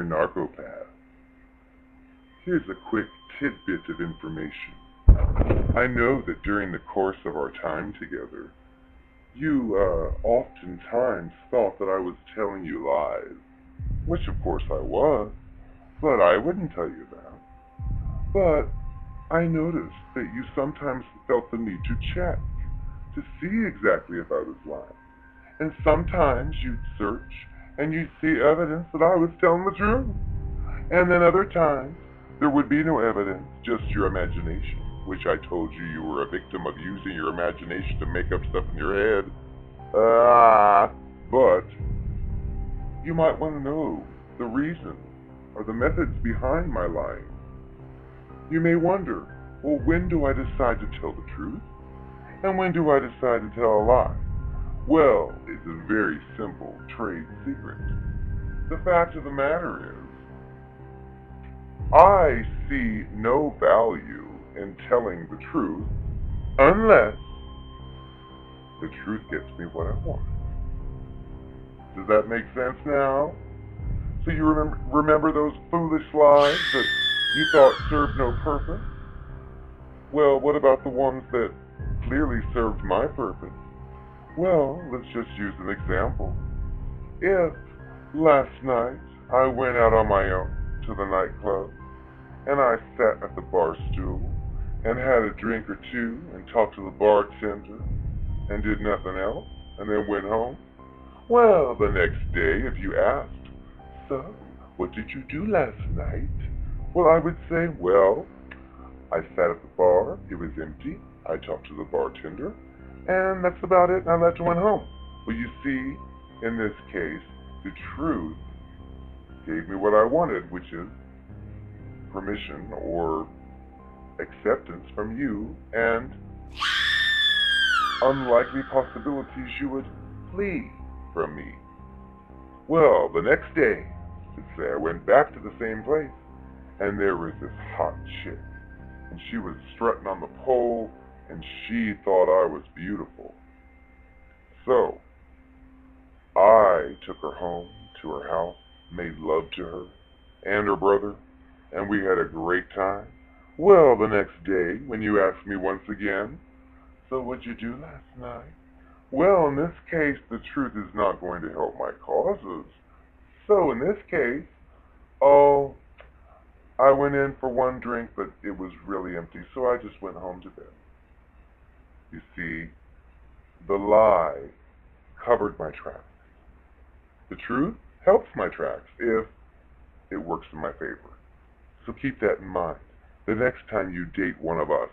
dear Narcopath. Here's a quick tidbit of information. I know that during the course of our time together, you oftentimes thought that I was telling you lies, which of course I was, but I wouldn't tell you that. But I noticed that you sometimes felt the need to check, to see exactly if I was lying. And sometimes you'd search and you'd see evidence that I was telling the truth. And then other times, there would be no evidence, just your imagination, which I told you you were a victim of using your imagination to make up stuff in your head. But you might want to know the reason or the methods behind my lying. You may wonder, well, when do I decide to tell the truth? And when do I decide to tell a lie? Well, it's a very simple trade secret. The fact of the matter is, I see no value in telling the truth unless the truth gets me what I want. Does that make sense now? So you remember those foolish lies that you thought served no purpose? Well, what about the ones that clearly served my purpose? Well, let's just use an example. If last night I went out on my own to the nightclub and I sat at the bar stool and had a drink or two and talked to the bartender and did nothing else and then went home, well, the next day if you asked, so, what did you do last night? Well, I would say, well, I sat at the bar, it was empty, I talked to the bartender, and that's about it, and I left and went home. Well, you see, in this case, the truth gave me what I wanted, which is permission or acceptance from you, and unlikely possibilities you would flee from me. Well, the next day, let's say I went back to the same place, and there was this hot chick, and she was strutting on the pole, and she thought I was beautiful. So, I took her home to her house, made love to her and her brother, and we had a great time. Well, the next day, when you asked me once again, so what'd you do last night? Well, in this case, the truth is not going to help my causes. So in this case, oh, I went in for one drink, but it was really empty, so I just went home to bed. You see, the lie covered my tracks. The truth helps my tracks if it works in my favor. So keep that in mind the next time you date one of us.